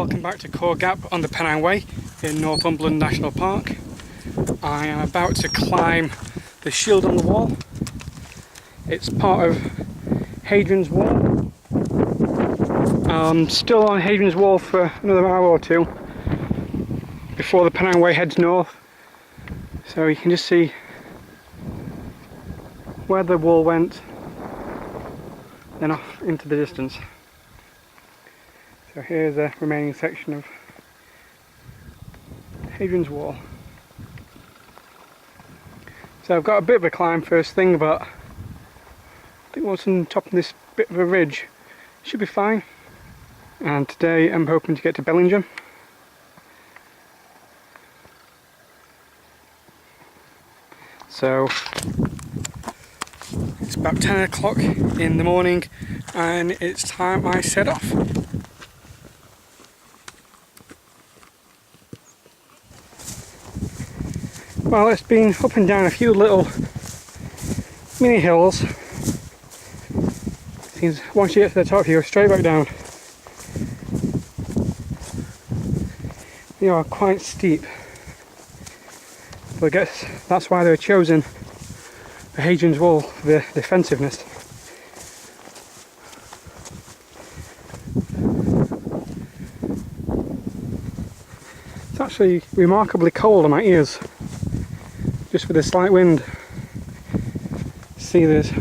welcome back to Core Gap on the Pennine Way in Northumberland National Park. I am about to climb the shield on the wall. It's part of Hadrian's Wall. I'm still on Hadrian's Wall for another hour or two before the Pennine Way heads north. So you can just see where the wall went, then off into the distance. So here's a remaining section of Hadrian's Wall. So I've got a bit of a climb first thing, but I think once I'm top of this bit of a ridge, it should be fine. And today I'm hoping to get to Bellingham. So it's about 10 o'clock in the morning and it's time I set off. Well, it's been up and down a few little mini hills. Seems once you get to the top you go straight back down. They are quite steep. But I guess that's why they were chosen for Hadrian's Wall, for the defensiveness. It's actually remarkably cold on my ears, just with a slight wind. See this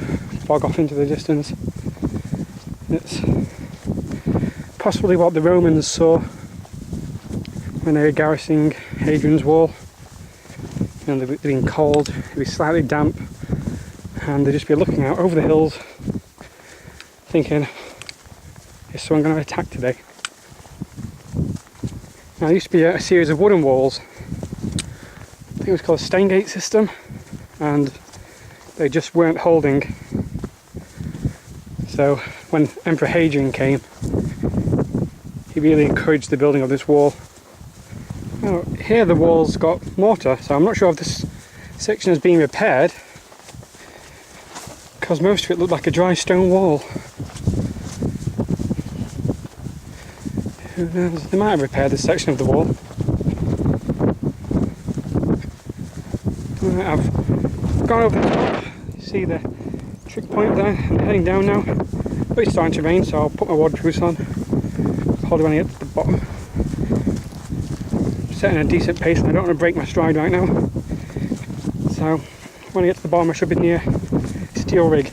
fog off into the distance. It's possibly what the Romans saw when they were garrisoning Hadrian's Wall. You know, they'd been cold, it'd be slightly damp, and they'd just be looking out over the hills thinking, is someone going to attack today? Now, there used to be a series of wooden walls. I think it was called a Steingate system, and they just weren't holding. So when Emperor Hadrian came, he really encouraged the building of this wall. Now, here the wall's got mortar, so I'm not sure if this section is being repaired, because most of it looked like a dry stone wall. Who knows? They might have repaired this section of the wall. Right, I've gone over the top. You see the trick point there. I'm heading down now, but it's starting to rain, so I'll put my waterproofs on. Hold it when I get to the bottom. Setting a decent pace and I don't want to break my stride right now. So when I get to the bottom I should be near steel rig.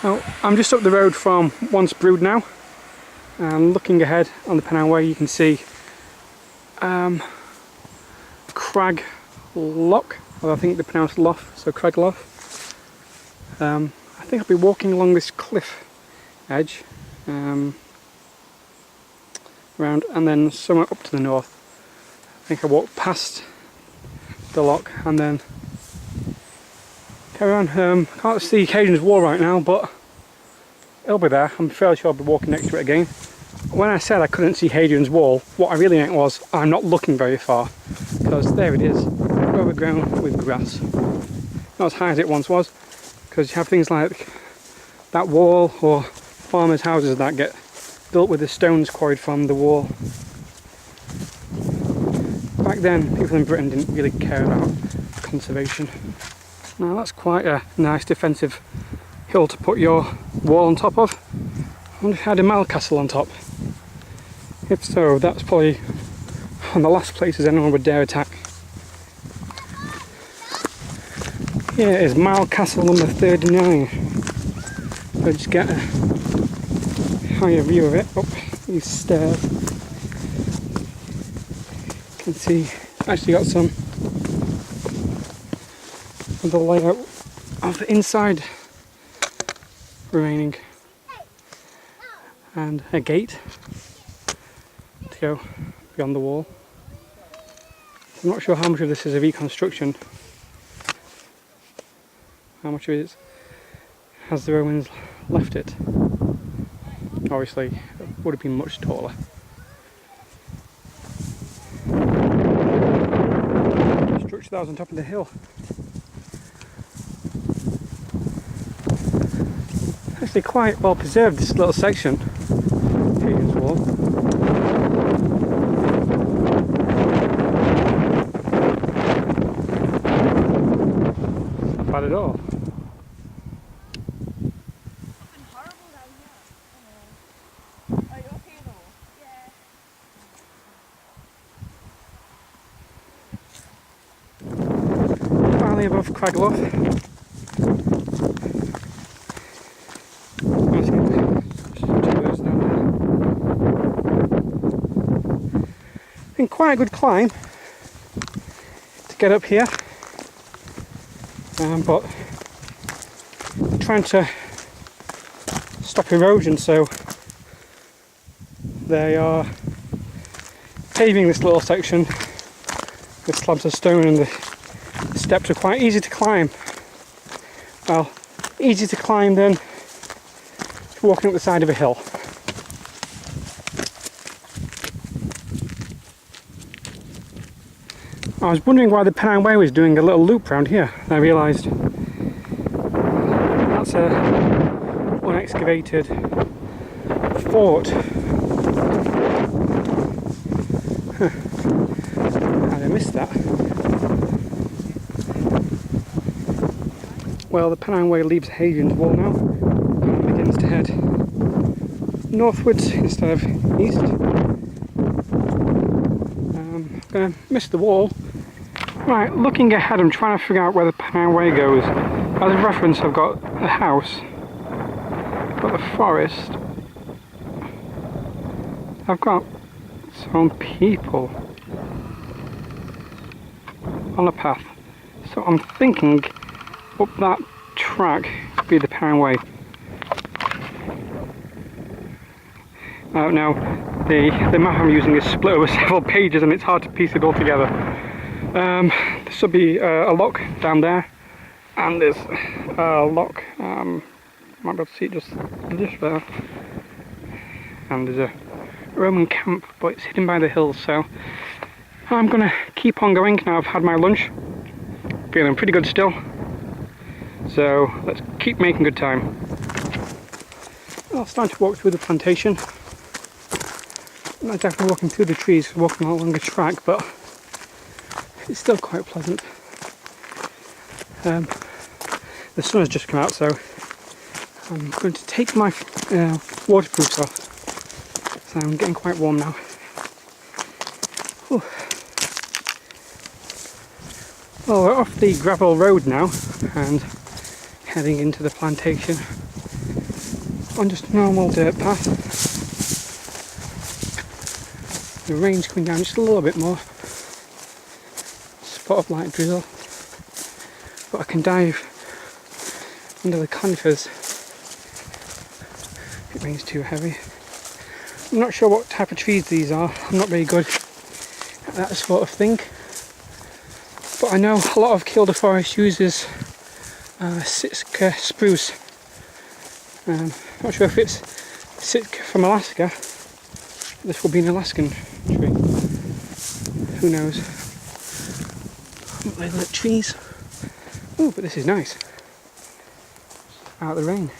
Well, I'm just up the road from Once Brewed now, and looking ahead on the Pennine Way you can see Crag Loch, or I think they're pronounced Lough, so Crag Lough. I think I'll be walking along this cliff edge around, and then somewhere up to the north. I think I walk past the loch and then carry on. Can't see Hadrian's Wall right now, but it'll be there. I'm fairly sure I'll be walking next to it again. When I said I couldn't see Hadrian's Wall, what I really meant was I'm not looking very far, because there it is, overgrown with grass. Not as high as it once was, because you have things like that wall or farmers' houses that get built with the stones quarried from the wall. Back then, people in Britain didn't really care about conservation. Now that's quite a nice defensive hill to put your wall on top of. I wonder if it had a mile castle on top. If so, that's probably one of the last places anyone would dare attack. Here is Mile Castle number 39. So just get a higher view of it up these stairs. You can see it's actually got some of the layout of the inside remaining, and a gate to go beyond the wall. I'm not sure how much of this is a reconstruction, how much of it is has the Romans left it. Obviously it would have been much taller. Structure that was on top of the hill. actually quite well preserved, this little section. Hadrian's Wall. Not bad at all. Finally above Craglough. Been quite a good climb to get up here, but trying to stop erosion, so they are paving this little section with slabs of stone, and the steps are quite easy to climb. Well, easy to climb than walking up the side of a hill. I was wondering why the Pennine Way was doing a little loop round here, and I realised that's a unexcavated fort. Huh. How did I miss that? Well, the Pennine Way leaves Hadrian's Wall now and begins to head northwards instead of east. I'm going to miss the wall. Right, looking ahead, I'm trying to figure out where the Pennine Way goes. As a reference, I've got a house, I've got the forest, I've got some people on a path. So I'm thinking up that track could be the Pennine Way. Now, the map I'm using is split over several pages and it's hard to piece it all together. There should be a lock down there, and there's a lock, might be able to see it just there, and there's a Roman camp, but it's hidden by the hills, so I'm going to keep on going now I've had my lunch. Feeling pretty good still, so let's keep making good time. Well, it's time to walk through the plantation. Not exactly walking through the trees, walking along a track, but it's still quite pleasant. The sun has just come out, so I'm going to take my waterproofs off. So I'm getting quite warm now. Whew. Well, we're off the gravel road now and heading into the plantation on just a normal dirt path. The rain's coming down just a little bit more. Spot of light drizzle, but I can dive under the conifers if it rains too heavy. I'm not sure what type of trees these are. I'm not very good at that sort of thing, but I know a lot of Kielder Forest uses Sitka spruce. Not sure if it's Sitka from Alaska. This will be an Alaskan tree. Who knows? Little trees. Oh, but this is nice. Out of the rain.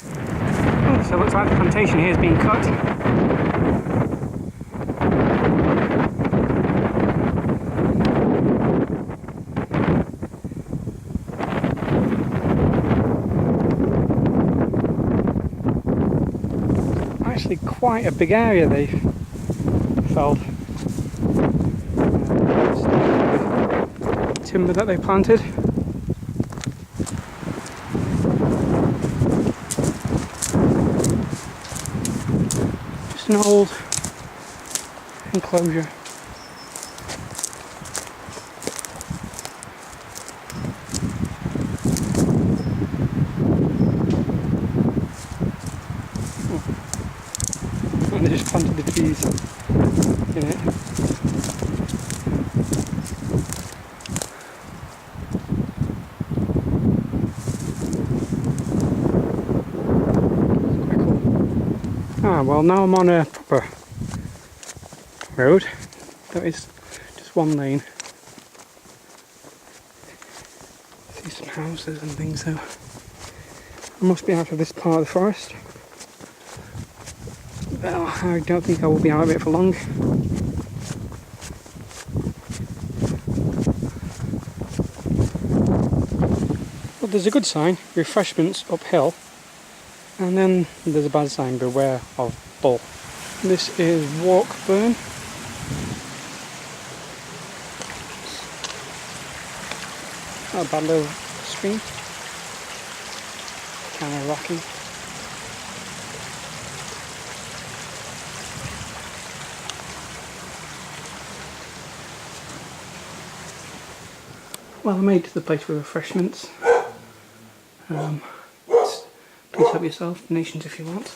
Oh, so it looks like the plantation here is being cut. Actually, quite a big area they've felled. Timber that they planted. Just an old enclosure. And they just planted the trees in it. Well, now I'm on a proper road that is just one lane. See some houses and things, so I must be out of this part of the forest. Well, I don't think I will be out of it for long. Well, there's a good sign, refreshments uphill, and then there's a bad sign, beware of bull. This is Walkburn. Not a bad little stream. Kind of rocky. Well, I made it to the place for refreshments. Please help yourself, donations if you want.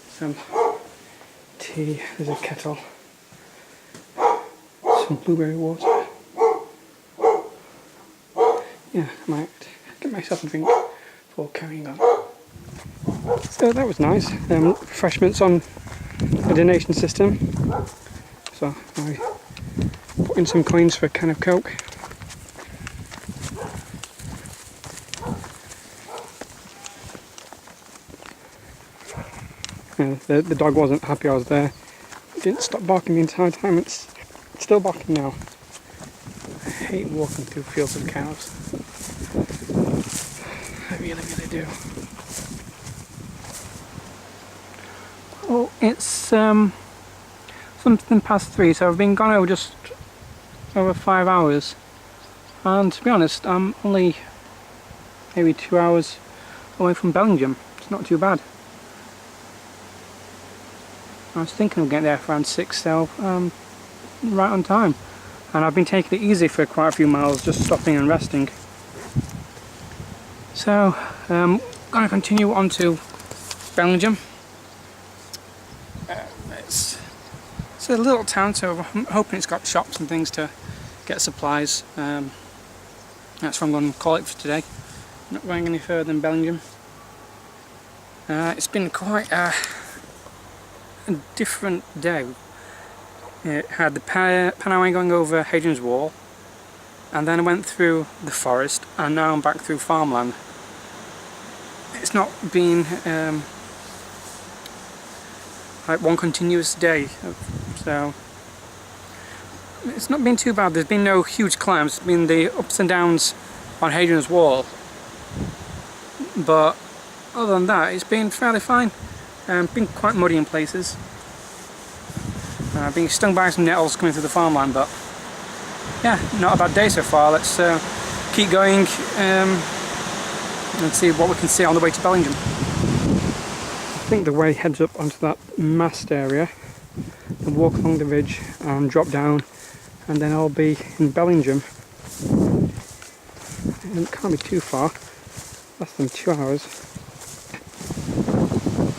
Some tea, there's a kettle, some blueberry water. Yeah, I might get myself a drink before carrying on. So that was nice. Refreshments on a donation system. So I put in some coins for a can of Coke. The dog wasn't happy I was there. It didn't stop barking the entire time. It's still barking now. I hate walking through fields of cows. I really, really do. Well, it's something past 3, so I've been gone over just over 5 hours. And to be honest, I'm only maybe 2 hours away from Bellingham. It's not too bad. I was thinking of getting there for around 6, so right on time. And I've been taking it easy for quite a few miles, just stopping and resting. So, I'm going to continue on to Bellingham. It's a little town, so I'm hoping it's got shops and things to get supplies. That's what I'm going to call it for today. Not going any further than Bellingham. It's been quite a different day. It had the Pennine Way going over Hadrian's Wall, and then I went through the forest, and now I'm back through farmland. It's not been like one continuous day, so it's not been too bad. There's been no huge climbs. It's been the ups and downs on Hadrian's Wall, but other than that, it's been fairly fine. Been quite muddy in places. Being stung by some nettles coming through the farmland, but yeah, not a bad day so far. Let's keep going and see what we can see on the way to Bellingham. I think the way heads up onto that mast area and walk along the ridge and drop down, and then I'll be in Bellingham. And it can't be too far, less than 2 hours.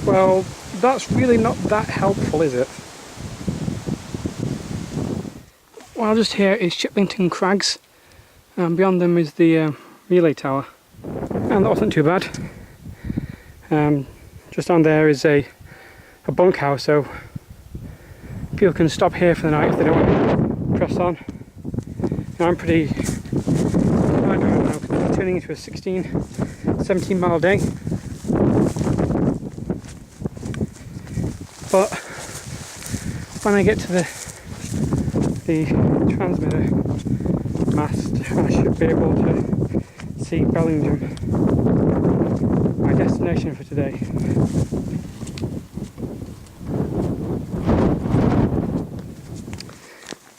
Well, that's really not that helpful, is it? Well, just here is Chiplington Crags, and beyond them is the relay tower, and that wasn't too bad. Just down there is a bunkhouse, so people can stop here for the night if they don't want to press on. Now I'm pretty, I don't know, it's turning into a 17 mile day. But when I get to the transmitter mast, I should be able to see Bellingham, my destination for today.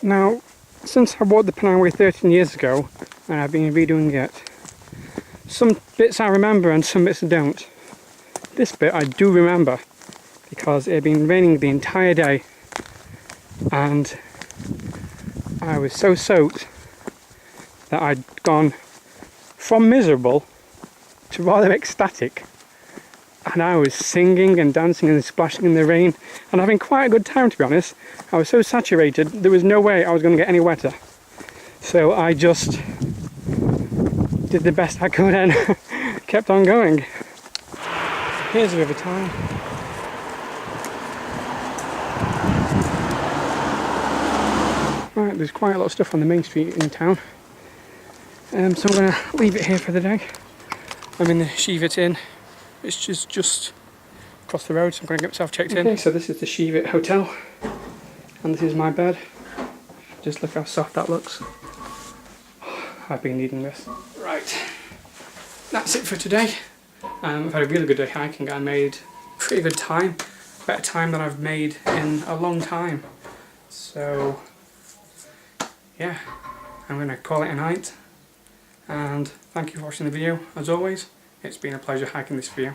Now, since I bought the Pennine Way 13 years ago, and I've been redoing it, some bits I remember and some bits I don't. This bit I do remember, because it had been raining the entire day, and I was so soaked that I'd gone from miserable to rather ecstatic, and I was singing and dancing and splashing in the rain and having quite a good time, to be honest. I was so saturated, there was no way I was going to get any wetter, so I just did the best I could and kept on going. Here's a river town. Right, there's quite a lot of stuff on the main street in town, so I'm going to leave it here for the day. I'm in the Sheavet Inn, which is just across the road, so I'm going to get myself checked in. Okay, so this is the Shevet Hotel, and this is my bed. Just look how soft that looks. I've been needing this. Right, that's it for today. I've had a really good day hiking. I made pretty good time, better time than I've made in a long time. So yeah, I'm going to call it a night, and thank you for watching the video. As always, it's been a pleasure hiking this for you.